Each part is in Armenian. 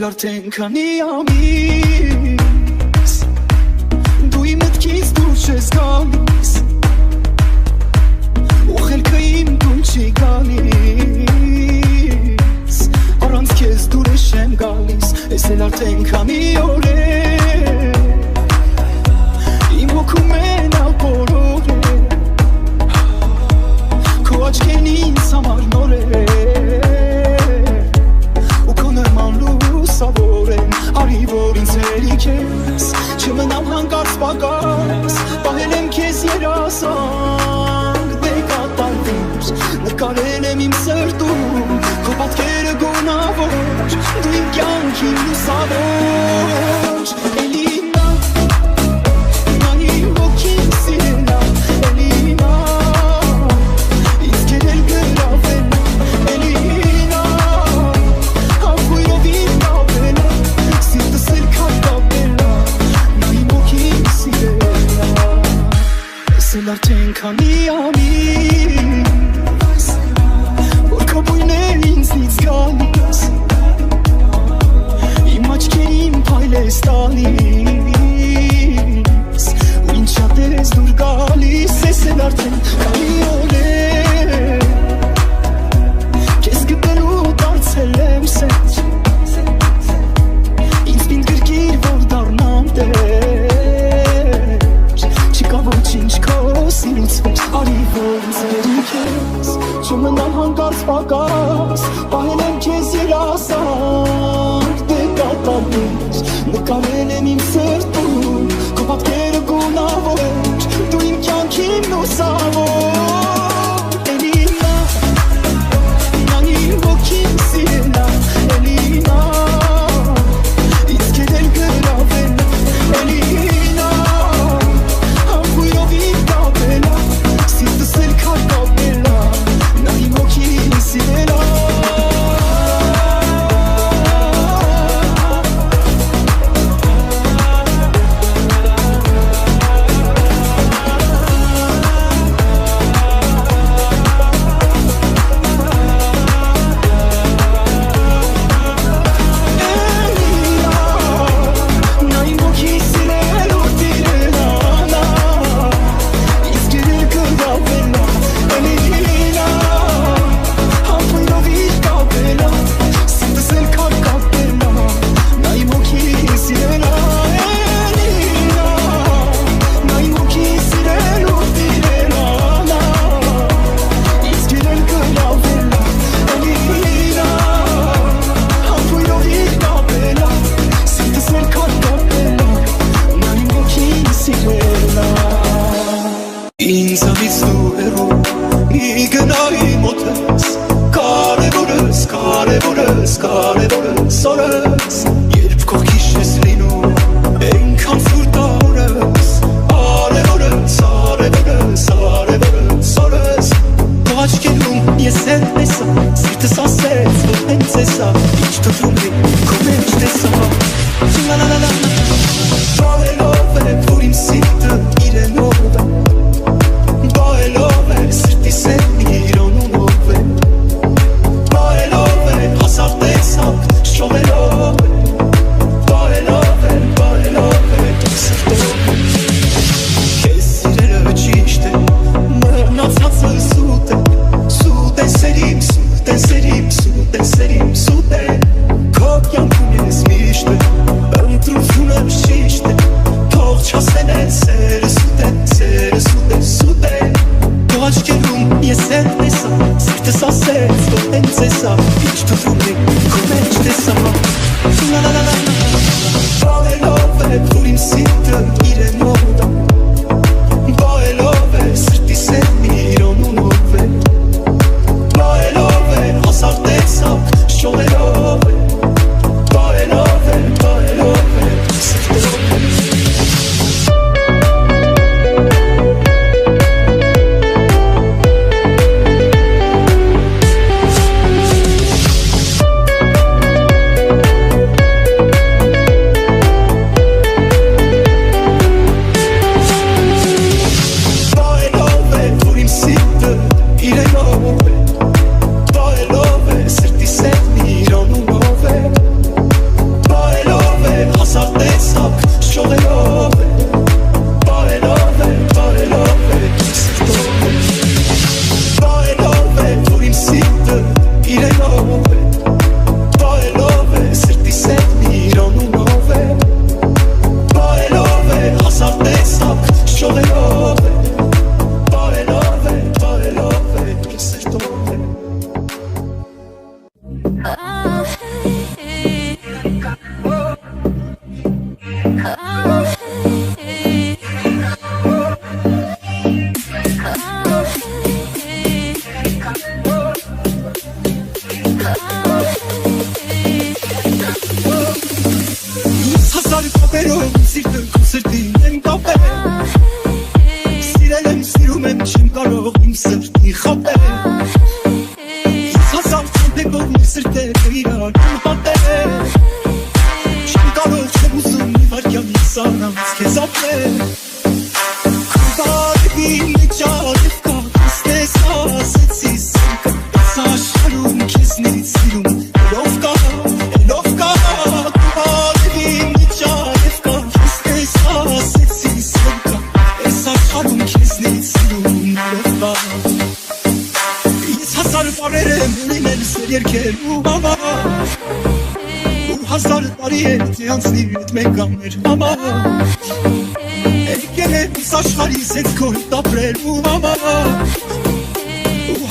Արդեն քանի ամիս դու իմ մտքից դուրս ես գալիս ու խելքը իմ դուն չի գալիս առանց քեզ դուրս եմ գալիս ես էլ արդեն քանի օր է իմ հոգում են ապորոր է քո աչքերն ինձ համար նոր է Արի որ ինձ հերիք ես չմնամ հանկարծ պակաս պահել եմ քեզ երասանք դե կատարվիր նկարել եմ իմ սրտում քո պատկերը գունավոր դու իմ կյանքի լուսավոր էլի նա իմ հոգին սիրելա էլի նա ինձ կերել գրավել էլի Արդեն քանի ամիս որ քո բույնն ինձնից գալիս իմ աչքերին փայլես Դու մնալ հանկարծ պակաս Պահել եմ քեզ երասանք Դե կատարներ Նկարել եմ իմ սրտում Քո պատկերը գունավոր Դու իմ կյանքին լուսավոր Էլի նա Նա իմ ոգին սիրելա Էլի նա Ինձ կերել գրավելա Էլի նա Համբույրով իր կապելա Սիրտս էլ կապելա Նա իմ ոգին սիրելա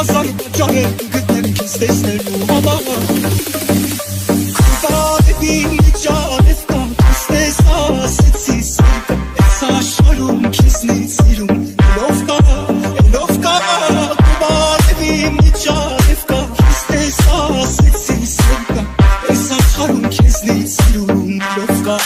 Հազար պատճառել գտնել քեզ տեսնելու համար Բարևին միջանև կա տեսնես ասեցի սիրկա Ես աշխարհում քեզնից սիրում Elով կա Բարևին միջանև կա տեսնես ասեցի սիրկա Ես աշխարհում քեզնից սիրում Elով կա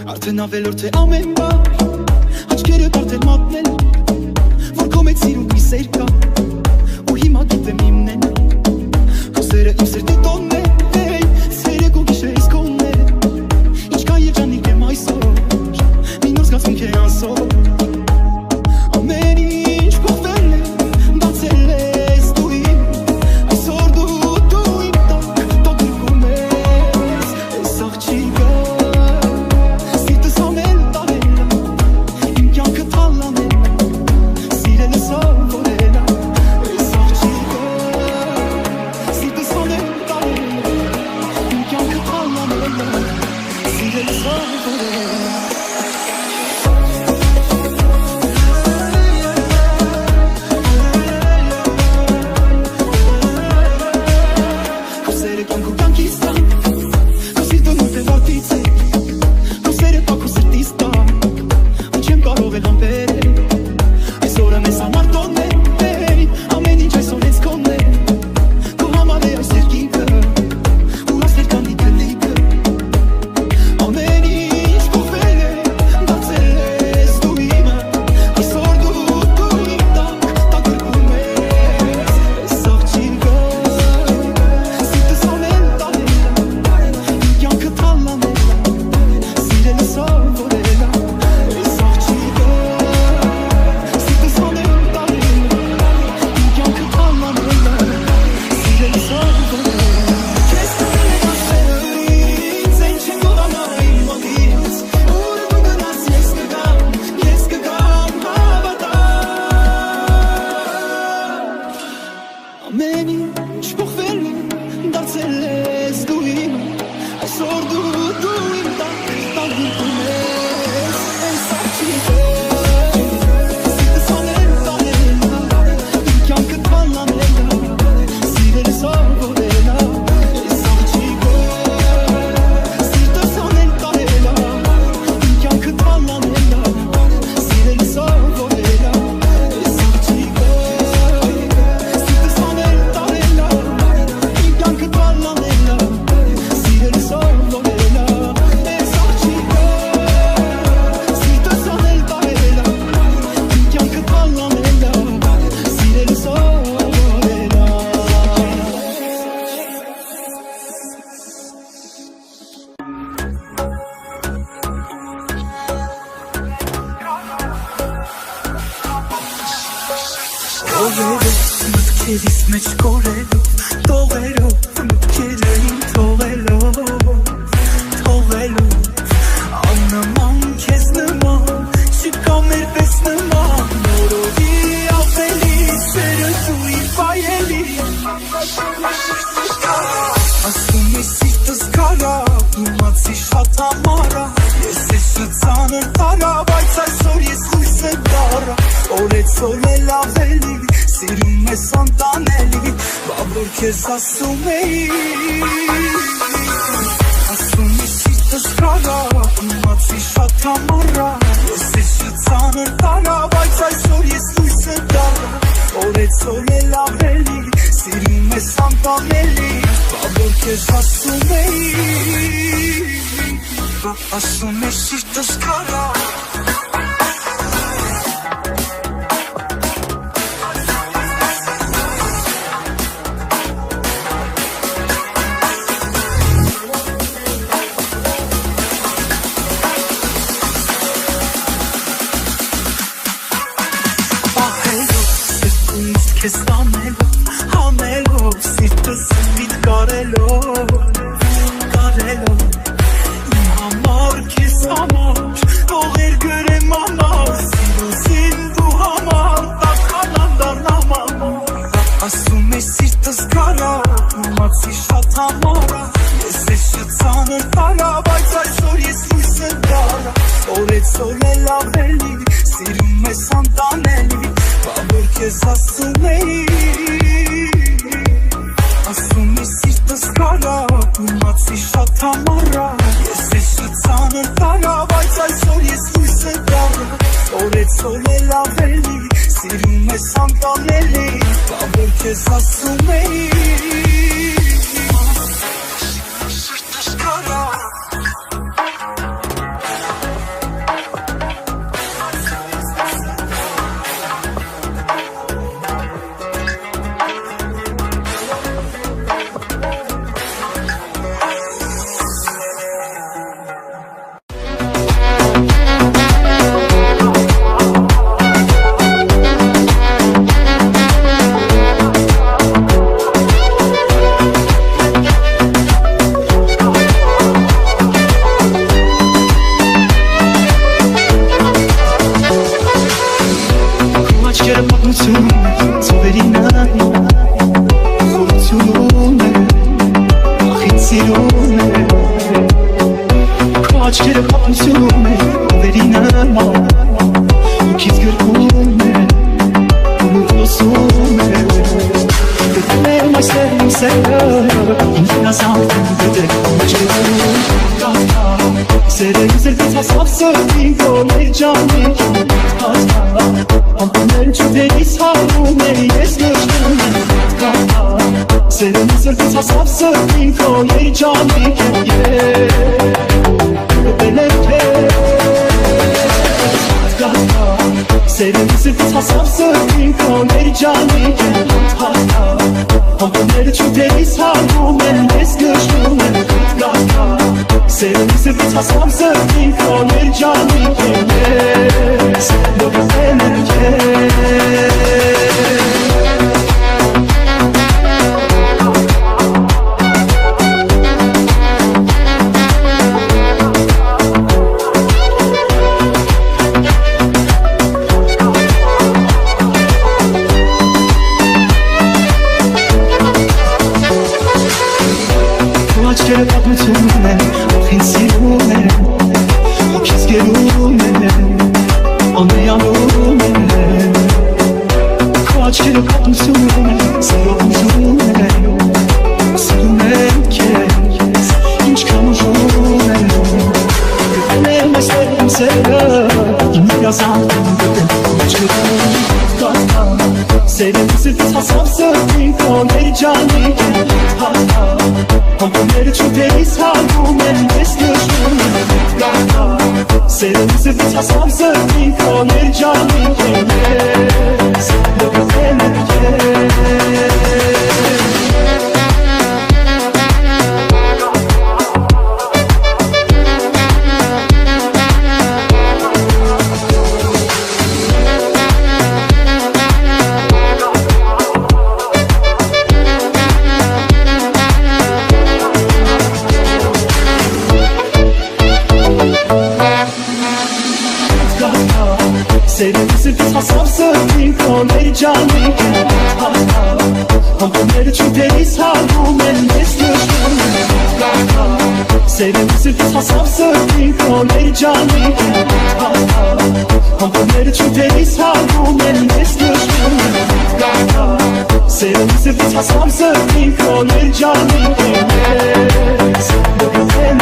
Արդեն ավելորդ է ամեն բար Աչքերը արդեն մատնել Որ քո մեծ սիրուն մի սեր կա Ու հիմա գիտեմ իմն են Հոսերը իմ սրտի տոնն է Սերը քո գիշերից քոնն է Ինչքան երջանիկ եմ այսօր Մի նոր զգացմունք է անսոր Ամեն ինչ փոխվել է Բացել ես դու իմ Այսօր դու իմ տակ Տոկրկում ես Այս աղջիկը Սիրելը սովորել Քեզից մեջ կորելով, տողերով, մտքերը իմ թողելով Աննման քեզ նման, չկա մեր պես նման Նորովի ավելի, սերը դուի վայելի Ասում ես սիրտս կարա, իմացի շատ համարա Ես ես շծանր տարա, բայց այսօր ես հույսը դարա Օրեցօր էլ ավելի, սիրում ես անտանելի Բա որ քեզ ասում էի Ասում ես սիրտս կարա, իմացի շատ համարա Ես ես շծանր տարա, բայց այսօր ես հույսը դարա Օրեցօր էլ ավելի, սիրում ես անտանելի Բա որ քեզ ասում էի Ասում ես սիրտս կարա Քեզ հանելով, սիրտս վիտ կարելով Իմ համար, քեզ համար, տողեր գրեմ ամար Սիրուսին դու համար, տականան դարնամ ամար Ասում ես սիրտս կարա, իմացի շատ համարա Ես ես շծանր տարա, բայց այսօր ես հույսը դարա Օրեցօր էլ ավելի, սիրում ես անտանելի Բա որ քեզ ասում էի Ասում ես սիրտս կարա, իմացի շատ համարա Ես ես շծանր տարա, բայց այսօր ես հույսը դարա Օրեցօր էլ ավելի, սիրում ես անտանելի Բա որ քեզ ասում էի Սիրտս կարա Սերեմ սրտից հասավ սրտի քոներ ջանի Համբուրները չութերիս հագում են ես գշում Սերեմ սրտից հասավ սրտի քոներ ջանի Ես դգտեն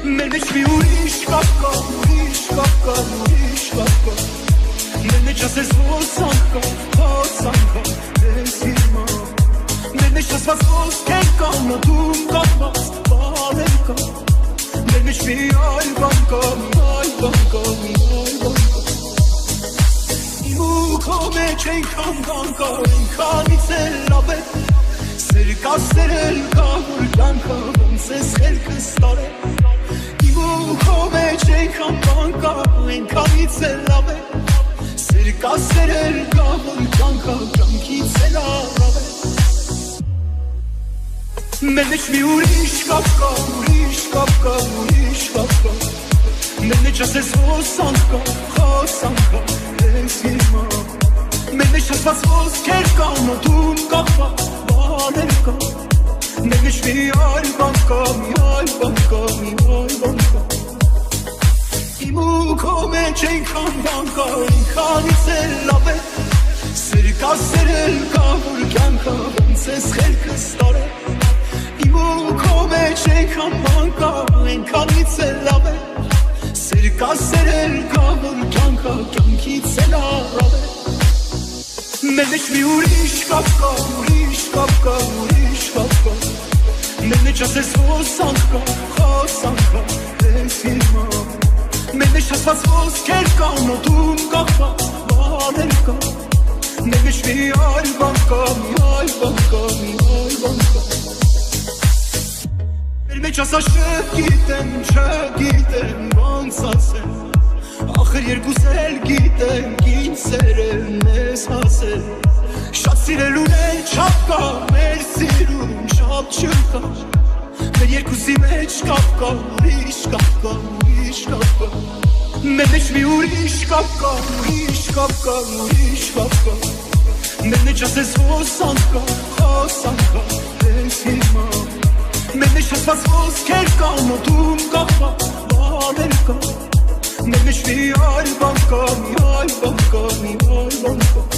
Մեր մեջ մի ուրիշ կապ կա, ուրիշ կապ կա, ուրիշ կապ կա Մեր մեջ ասես ոսանք կա, ես հիմա Մեր մեջ ասված ոսքեր կա, նոտում կապված բաներ կա Մեր մեջ մի այլ բան կա, մի այլ բան կա, մի այլ բան կա Իմ ու քո մեջ այնքան բան կա, այնքանից էլ լավ է Սեր կա, սերել կա, որ կյանքը ոնց ես խելքս տարել Քո մեջ այնքան բան կա, այնքանից էլ լավ է Սեր կա, սերել կա, որ կյանքը կյանքից էլ լավ է Մեր մեջ մի ուրիշ կապ կա, ուրիշ կապ կա, ուրիշ կապ կա Մեր մեջ ասես ոսանք կա, ես հիմա Մեր մեջ ասված ոսքեր կա, նոտում կապված բաներ կա Մեր մեջ մի այլ բան կա, մի այլ բան կա, մի այլ բան կա Իմ ու քո մեջ այնքան բան կա, այնքանից էլ լավ է Սեր կա, սերել կա, որ կյանքը ոնց ես խելքս տարել Իմ ու քո մեջ այնքան բան կա, այնքանից էլ լավ է Սեր կա, սերել կա, որ կյանքը կյանքից էլ լավ է Մեր մեջ մի ուրիշ կապ կա, ուրիշ կապ կա, ուրիշ կապ կա Մեր մեջ ասես ոսանք կա, ես հիմա Մեր մեջ ասված ոսքեր կա, նոտում կապված բաներ կա Մեր մեջ մի այլ բան կա, մի այլ բան կա, մի այլ բան կա Մեր մեջ ասա չգիտեմ, ոնց ասեմ Ախր երկուս էլ գիտենք, ինչ սերեն ես հասել Շատ սիրել ունեն չապ կա, մեր սիրում չապ չկա Մեր երկուսի մեջ կապ կա, ուրիշ կապ կա, ուրիշ կապ կա Մեր մեջ մի ուրիշ կապ կա, ուրիշ կապ կա, ուրիշ կապ կա Մեր մեջ ասես ոսանք կա, ես հիմա Մեր մեջ ասված ոսքեր կա, նոտում կապված բաներ կա Մեր մեջ մի այլ բան կա, մի այլ բան կա, մի այլ բան կա